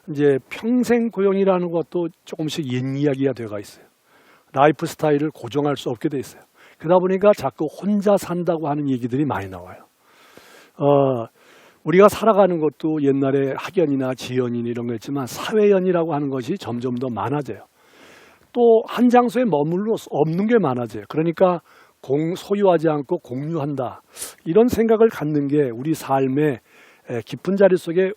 이제 평생 고용이라는 것도 조금씩 옛 이야기가 되어가 있어요. 라이프 스타일을 고정할 수 없게 돼 있어요. 그러다 보니까 자꾸 혼자 산다고 하는 얘기들이 많이 나와요. 우리가 살아가는 것도 옛날에 학연이나 지연인 이런 거 있지만 사회연이라고 하는 것이 점점 더 많아져요. 또 한 장소에 머물러 없는 게 많아져요. 그러니까 소유하지 않고 공유한다. 이런 생각을 갖는 게 우리 삶의 깊은 자리 속에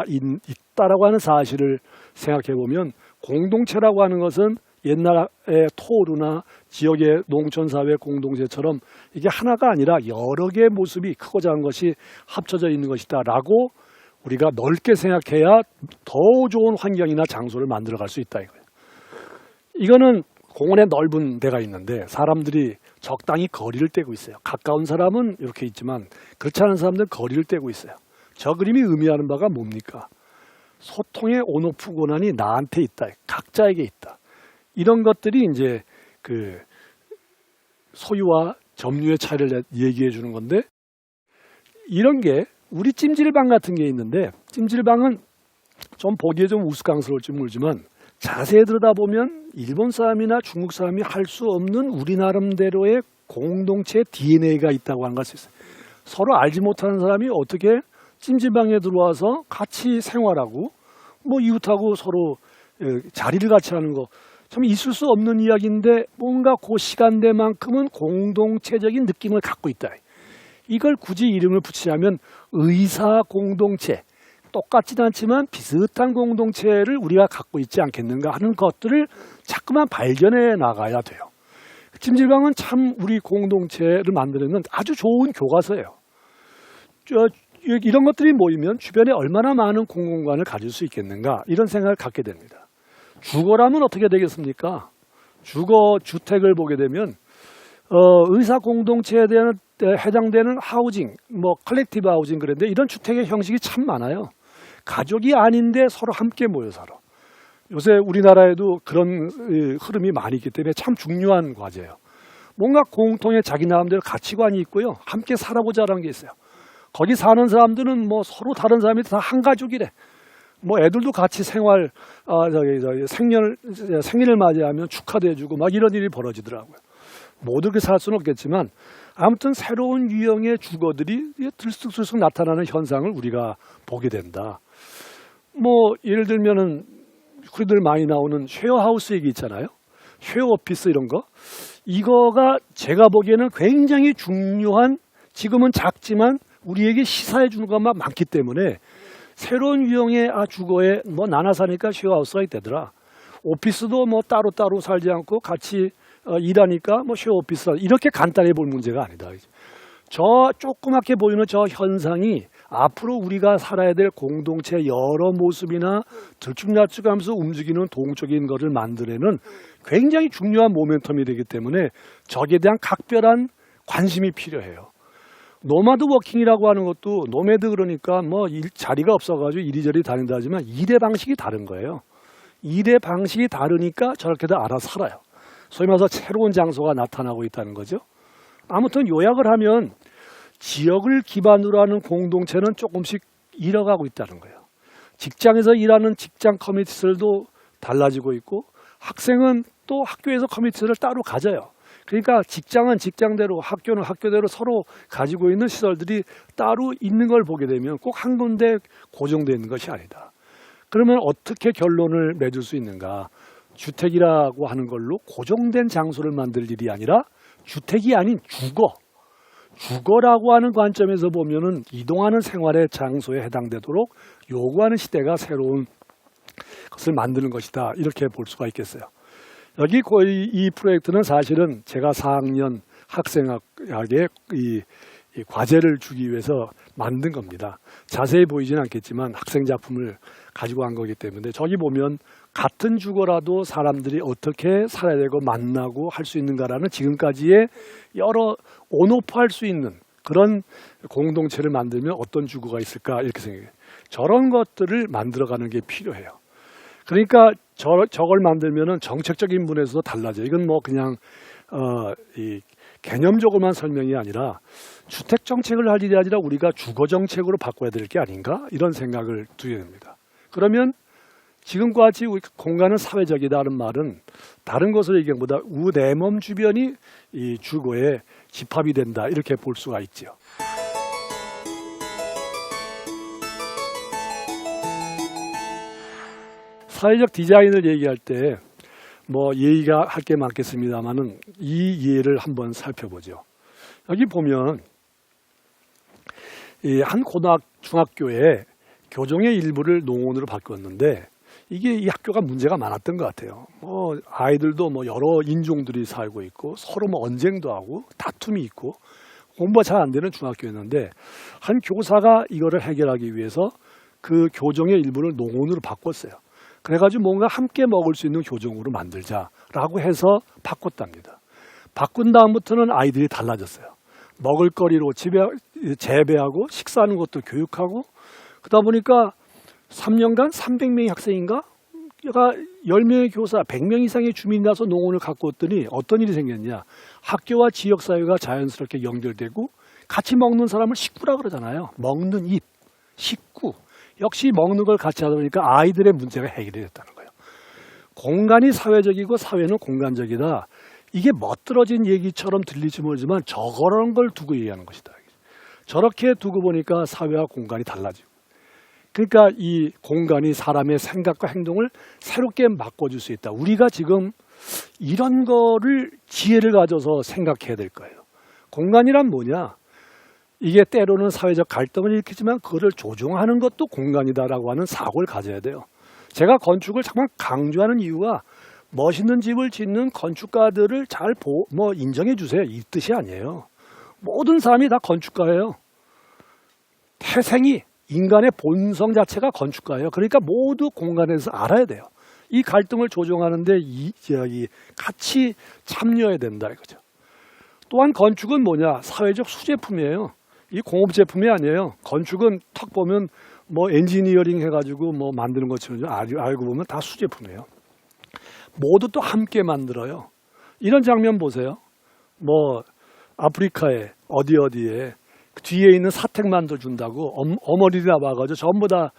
있다라고 하는 사실을 생각해 보면 공동체라고 하는 것은 옛날의 토르나 지역의 농촌사회 공동체처럼 이게 하나가 아니라 여러 개의 모습이 크고 작은 것이 합쳐져 있는 것이다 라고 우리가 넓게 생각해야 더 좋은 환경이나 장소를 만들어 갈 수 있다 이거예요. 이거는 공원에 넓은 데가 있는데 사람들이 적당히 거리를 떼고 있어요. 가까운 사람은 이렇게 있지만 그렇지 않은 사람들은 거리를 떼고 있어요. 저 그림이 의미하는 바가 뭡니까? 소통의 온오프 권한이 나한테 있다. 각자에게 있다. 이런 것들이 이제 그 소유와 점유의 차이를 얘기해 주는 건데, 이런 게 우리 찜질방 같은 게 있는데, 찜질방은 좀 보기에 좀 우스꽝스러울지 모르지만 자세히 들여다보면 일본 사람이나 중국 사람이 할 수 없는 우리 나름대로의 공동체 DNA가 있다고 하는 걸 수 있어요. 서로 알지 못하는 사람이 어떻게 찜질방에 들어와서 같이 생활하고 뭐 이웃하고 서로 자리를 같이 하는 거 참 있을 수 없는 이야기인데 뭔가 그 시간대만큼은 공동체적인 느낌을 갖고 있다. 이걸 굳이 이름을 붙이자면 의사 공동체, 똑같지는 않지만 비슷한 공동체를 우리가 갖고 있지 않겠는가 하는 것들을 자꾸만 발견해 나가야 돼요. 찜질방은 참 우리 공동체를 만드는 아주 좋은 교과서예요. 이런 것들이 모이면 주변에 얼마나 많은 공공간을 가질 수 있겠는가 이런 생각을 갖게 됩니다. 주거라면 어떻게 되겠습니까? 주택을 보게 되면 의사 공동체에 대한 해당되는 하우징, 뭐 컬렉티브 하우징 그런데 이런 주택의 형식이 참 많아요. 가족이 아닌데 서로 함께 모여 살아. 요새 우리나라에도 그런 흐름이 많이 있기 때문에 참 중요한 과제예요. 뭔가 공통의 자기 나름대로 가치관이 있고요. 함께 살아보자라는 게 있어요. 거기 사는 사람들은 뭐 서로 다른 사람이 다 한 가족이래. 뭐 애들도 같이 생일을 맞이하면 축하도 해주고 막 이런 일이 벌어지더라고요. 모두 그렇게 살 수는 없겠지만 아무튼 새로운 유형의 주거들이 들쑥들쑥 나타나는 현상을 우리가 보게 된다. 뭐 예를 들면은 우리들 많이 나오는 쉐어하우스 얘기 있잖아요. 쉐어오피스 이런 거. 이거가 제가 보기에는 굉장히 중요한, 지금은 작지만 우리에게 시사해 주는 것만 많기 때문에 새로운 유형의 주거에 뭐 나눠 사니까 쉐어하우스가 있다더라. 오피스도 뭐 따로따로 살지 않고 같이 일하니까 뭐 쉐어오피스 이렇게 간단히 볼 문제가 아니다. 저 조그맣게 보이는 저 현상이 앞으로 우리가 살아야 될 공동체 여러 모습이나 들쭉날쭉하면서 움직이는 동적인 것을 만들어내는 굉장히 중요한 모멘텀이 되기 때문에 저기에 대한 각별한 관심이 필요해요. 노마드 워킹이라고 하는 것도 노매드 그러니까 뭐 자리가 없어가지고 이리저리 다닌다 하지만 일의 방식이 다른 거예요. 일의 방식이 다르니까 저렇게도 알아서 살아요. 소위 말해서 새로운 장소가 나타나고 있다는 거죠. 아무튼 요약을 하면 지역을 기반으로 하는 공동체는 조금씩 잃어가고 있다는 거예요. 직장에서 일하는 직장 커뮤니티들도 달라지고 있고 학생은 또 학교에서 커뮤니티를 따로 가져요. 그러니까 직장은 직장대로 학교는 학교대로 서로 가지고 있는 시설들이 따로 있는 걸 보게 되면 꼭 한 군데 고정되어 있는 것이 아니다. 그러면 어떻게 결론을 맺을 수 있는가? 주택이라고 하는 걸로 고정된 장소를 만들 일이 아니라 주택이 아닌 주거라고 하는 관점에서 보면은 이동하는 생활의 장소에 해당되도록 요구하는 시대가 새로운 것을 만드는 것이다. 이렇게 볼 수가 있겠어요. 여기 거의 이 프로젝트는 사실은 제가 4학년 학생에게 이 과제를 주기 위해서 만든 겁니다. 자세히 보이지는 않겠지만 학생 작품을 가지고 간 거기 때문에 저기 보면 같은 주거라도 사람들이 어떻게 살아야 되고 만나고 할 수 있는가라는 지금까지의 여러 온오프 할 수 있는 그런 공동체를 만들면 어떤 주거가 있을까 이렇게 생각해요. 저런 것들을 만들어가는 게 필요해요. 그러니까 저걸 만들면은 정책적인 분에서도 달라져요. 이건 뭐 그냥 이 개념적으로만 설명이 아니라 주택 정책을 할 일이 아니라 우리가 주거 정책으로 바꿔야 될 게 아닌가 이런 생각을 두게 됩니다. 그러면 지금과 같이 공간은 사회적이다는 말은 다른 것을 얘기하기보다 내 몸 주변이 이 주거의 집합이 된다 이렇게 볼 수가 있죠. 사회적 디자인을 얘기할 때 뭐 예의가 할 게 많겠습니다만은 이 예를 한번 살펴보죠. 여기 보면 이 한 중학교에 교정의 일부를 농원으로 바꿨는데 이게 이 학교가 문제가 많았던 것 같아요. 아이들도 여러 인종들이 살고 있고 서로 언쟁도 하고 다툼이 있고 공부가 잘 안 되는 중학교였는데 한 교사가 이거를 해결하기 위해서 그 교정의 일부를 농원으로 바꿨어요. 그래가지고 뭔가 함께 먹을 수 있는 교정으로 만들자라고 해서 바꿨답니다. 바꾼 다음부터는 아이들이 달라졌어요. 먹을거리로 재배하고 식사하는 것도 교육하고 그러다 보니까 3년간 300명의 학생인가? 10명의 교사, 100명 이상의 주민이 나서 농원을 갖고 왔더니 어떤 일이 생겼냐. 학교와 지역사회가 자연스럽게 연결되고 같이 먹는 사람을 식구라 그러잖아요. 먹는 입, 식구. 역시 먹는 걸 같이 하다 보니까 아이들의 문제가 해결이 됐다는 거예요. 공간이 사회적이고 사회는 공간적이다. 이게 멋들어진 얘기처럼 들릴지 모르지만 저런 걸 두고 얘기하는 것이다. 저렇게 두고 보니까 사회와 공간이 달라지고. 그러니까 이 공간이 사람의 생각과 행동을 새롭게 바꿔줄 수 있다. 우리가 지금 이런 거를 지혜를 가져서 생각해야 될 거예요. 공간이란 뭐냐? 이게 때로는 사회적 갈등을 일으키지만 그거를 조종하는 것도 공간이다라고 하는 사고를 가져야 돼요. 제가 건축을 정말 강조하는 이유가 멋있는 집을 짓는 건축가들을 잘 인정해 주세요. 이 뜻이 아니에요. 모든 사람이 다 건축가예요. 태생이 인간의 본성 자체가 건축가예요. 그러니까 모두 공간에서 알아야 돼요. 이 갈등을 조정하는데 같이 참여해야 된다 이거죠. 또한 건축은 뭐냐? 사회적 수제품이에요. 이 공업 제품이 아니에요. 건축은 턱 보면 엔지니어링 해가지고 만드는 것처럼 알고 보면 다 수제품이에요. 모두 또 함께 만들어요. 이런 장면 보세요. 아프리카에 어디에 뒤에 있는 사택 만들어준다고 어머니들이 와가지고 전부 다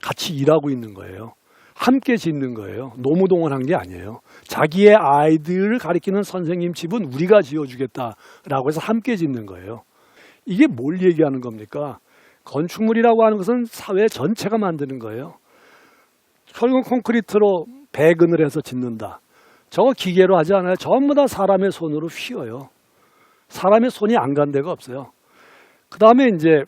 같이 일하고 있는 거예요. 함께 짓는 거예요. 노무동원한 게 아니에요. 자기의 아이들을 가리키는 선생님 집은 우리가 지어주겠다라고 해서 함께 짓는 거예요. 이게 뭘 얘기하는 겁니까? 건축물이라고 하는 것은 사회 전체가 만드는 거예요. 철근 콘크리트로 배근을 해서 짓는다. 저거 기계로 하지 않아요. 전부 다 사람의 손으로 휘어요. 사람의 손이 안 간 데가 없어요. 그 다음에 이제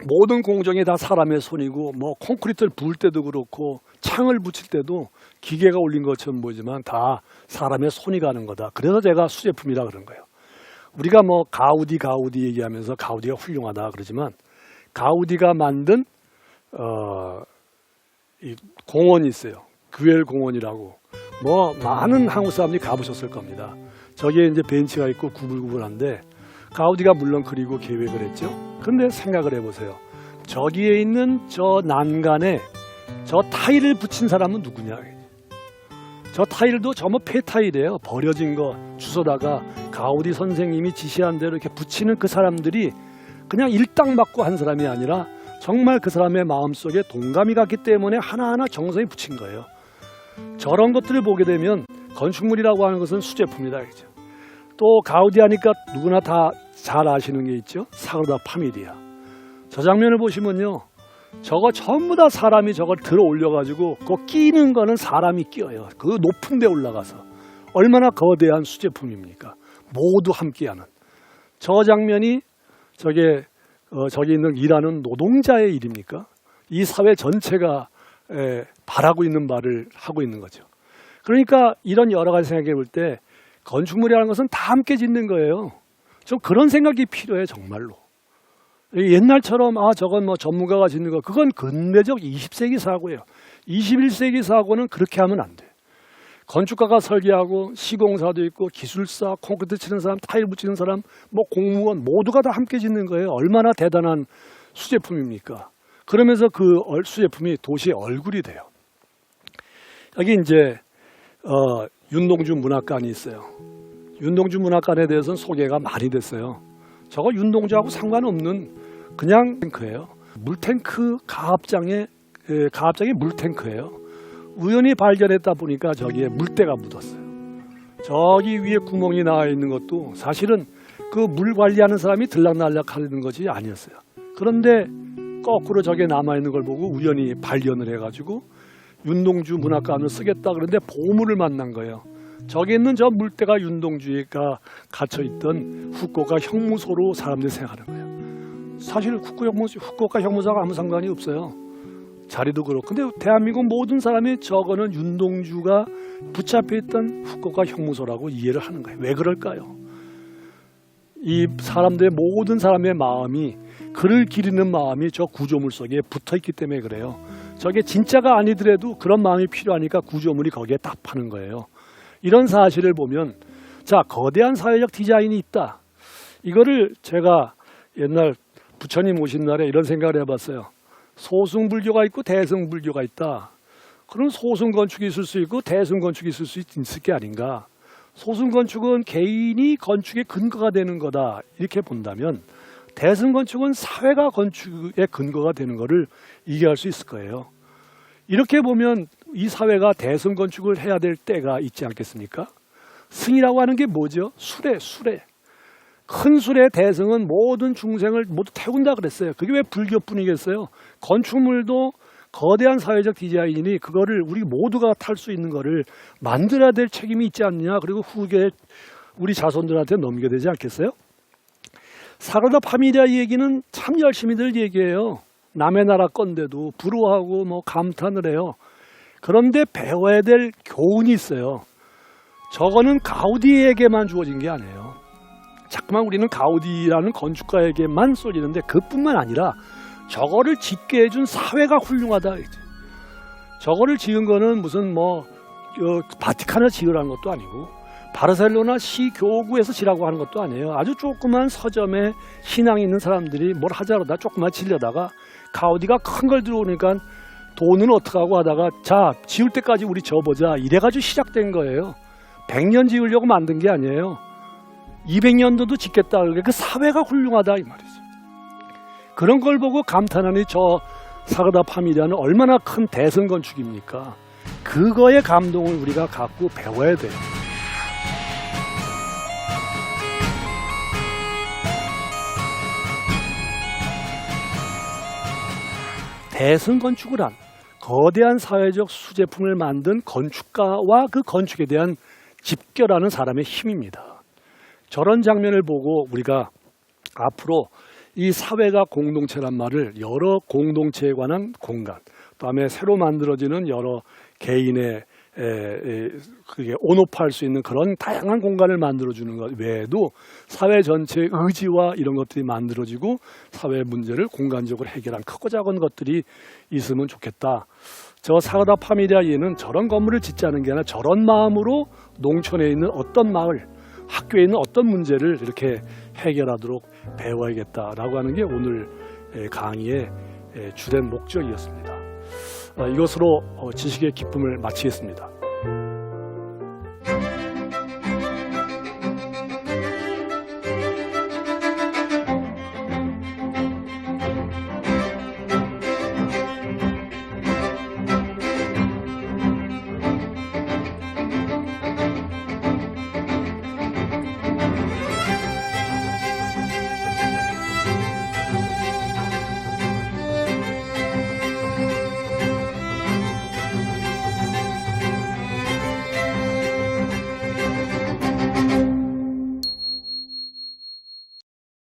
모든 공정이 다 사람의 손이고 콘크리트를 부을 때도 그렇고 창을 붙일 때도 기계가 올린 것처럼 보이지만 다 사람의 손이 가는 거다. 그래서 제가 수제품이라 그런 거예요. 우리가 가우디 얘기하면서 가우디가 훌륭하다 그러지만 가우디가 만든 이 공원이 있어요. 규엘 공원이라고 많은 한국 사람들이 가보셨을 겁니다. 저기에 이제 벤치가 있고 구불구불한데 가우디가 물론 그리고 계획을 했죠. 그런데 생각을 해보세요. 저기에 있는 저 난간에 저 타일을 붙인 사람은 누구냐? 저 타일도 전부 폐타일이에요. 버려진 거 주워다가 가우디 선생님이 지시한 대로 이렇게 붙이는 그 사람들이 그냥 일당 맞고 한 사람이 아니라 정말 그 사람의 마음속에 동감이 갔기 때문에 하나하나 정성이 붙인 거예요. 저런 것들을 보게 되면 건축물이라고 하는 것은 수제품이다. 또 가우디 하니까 누구나 다 잘 아시는 게 있죠. 사그라다 파밀리아. 저 장면을 보시면요. 저거 전부 다 사람이 저걸 들어 올려가지고 그거 끼는 거는 사람이 끼어요. 그 높은 데 올라가서. 얼마나 거대한 수제품입니까? 모두 함께하는. 저 장면이 저기 있는 일하는 노동자의 일입니까? 이 사회 전체가 바라고 있는 바를 하고 있는 거죠. 그러니까 이런 여러 가지 생각해 볼 때 건축물이라는 것은 다 함께 짓는 거예요. 좀 그런 생각이 필요해 정말로. 옛날처럼 저건 전문가가 짓는 거 그건 근대적 20세기 사고예요. 21세기 사고는 그렇게 하면 안 돼. 건축가가 설계하고 시공사도 있고 기술사, 콘크리트 치는 사람, 타일 붙이는 사람, 공무원 모두가 다 함께 짓는 거예요. 얼마나 대단한 수제품입니까? 그러면서 그 수제품이 도시의 얼굴이 돼요. 여기 이제 윤동주 문학관이 있어요. 윤동주 문학관에 대해서는 소개가 많이 됐어요. 저거 윤동주하고 상관없는 그냥 탱크예요. 물탱크 가압장의 물탱크예요. 우연히 발견했다 보니까 저기에 물때가 묻었어요. 저기 위에 구멍이 나와 있는 것도 사실은 그 물 관리하는 사람이 들락날락 하는 것이 아니었어요. 그런데 거꾸로 저게 남아있는 걸 보고 우연히 발견을 해가지고 윤동주 문학관을 쓰겠다 그런데 보물을 만난 거예요. 저기 있는 저 물때가 윤동주가 갇혀있던 후쿠오카 형무소로 사람들이 생각하는 거예요. 사실 후쿠오카 형무소가 아무 상관이 없어요. 자리도 그렇고. 근데 대한민국 모든 사람이 저거는 윤동주가 붙잡혀 있던 후쿠오카 형무소라고 이해를 하는 거예요. 왜 그럴까요? 이 사람들의 모든 사람의 마음이, 그를 기리는 마음이 저 구조물 속에 붙어있기 때문에 그래요. 저게 진짜가 아니더라도 그런 마음이 필요하니까 구조물이 거기에 답하는 거예요. 이런 사실을 보면, 자, 거대한 사회적 디자인이 있다. 이거를 제가 옛날 부처님 오신 날에 이런 생각을 해봤어요. 소승불교가 있고 대승불교가 있다. 그럼 소승건축이 있을 수 있고 대승건축이 있을 수 있을 게 아닌가. 소승건축은 개인이 건축의 근거가 되는 거다. 이렇게 본다면 대승건축은 사회가 건축의 근거가 되는 거를 이해할 수 있을 거예요. 이렇게 보면 이 사회가 대승건축을 해야 될 때가 있지 않겠습니까? 승이라고 하는 게 뭐죠? 수레. 큰 수레 대승은 모든 중생을 모두 태운다 그랬어요. 그게 왜 불교뿐이겠어요? 건축물도 거대한 사회적 디자인이 그거를 우리 모두가 탈 수 있는 거를 만들어야 될 책임이 있지 않느냐. 그리고 후계 우리 자손들한테 넘겨야 되지 않겠어요? 사그라다 파밀리아 얘기는 참 열심히들 얘기해요. 남의 나라 건데도 부러워하고 뭐 감탄을 해요. 그런데 배워야 될 교훈이 있어요. 저거는 가우디에게만 주어진 게 아니에요. 자꾸만 우리는 가우디라는 건축가에게만 쏠리는데 그뿐만 아니라 저거를 짓게 해준 사회가 훌륭하다. 저거를 지은 거는 무슨 바티칸을 지으라는 것도 아니고 바르셀로나 시 교구에서 지라고 하는 것도 아니에요. 아주 조그만 서점에 신앙이 있는 사람들이 뭘 하자로다 조그만 지려다가 가우디가 큰 걸 들어오니까 돈은 어떡하고 하다가 자, 지을 때까지 우리 져보자 이래가지고 시작된 거예요. 100년 지으려고 만든 게 아니에요. 200년도도 짓겠다. 그 사회가 훌륭하다 이 말이죠. 그런 걸 보고 감탄하니 저 사그라다 파밀리아는 얼마나 큰 대승 건축입니까? 그거의 감동을 우리가 갖고 배워야 돼요. 대승 건축을 한 거대한 사회적 수제품을 만든 건축가와 그 건축에 대한 집결하는 사람의 힘입니다. 저런 장면을 보고 우리가 앞으로 이 사회가 공동체란 말을 여러 공동체에 관한 공간, 그다음에 새로 만들어지는 여러 개인의 그게 온오프할 수 있는 그런 다양한 공간을 만들어주는 것 외에도 사회 전체의 의지와 이런 것들이 만들어지고 사회 문제를 공간적으로 해결한 크고 작은 것들이 있으면 좋겠다. 저 사그라다 파밀리아에는 저런 건물을 짓자는 게 아니라 저런 마음으로 농촌에 있는 어떤 마을, 학교에 있는 어떤 문제를 이렇게 해결하도록 배워야겠다라고 하는 게 오늘 강의의 주된 목적이었습니다. 이것으로 지식의 기쁨을 마치겠습니다.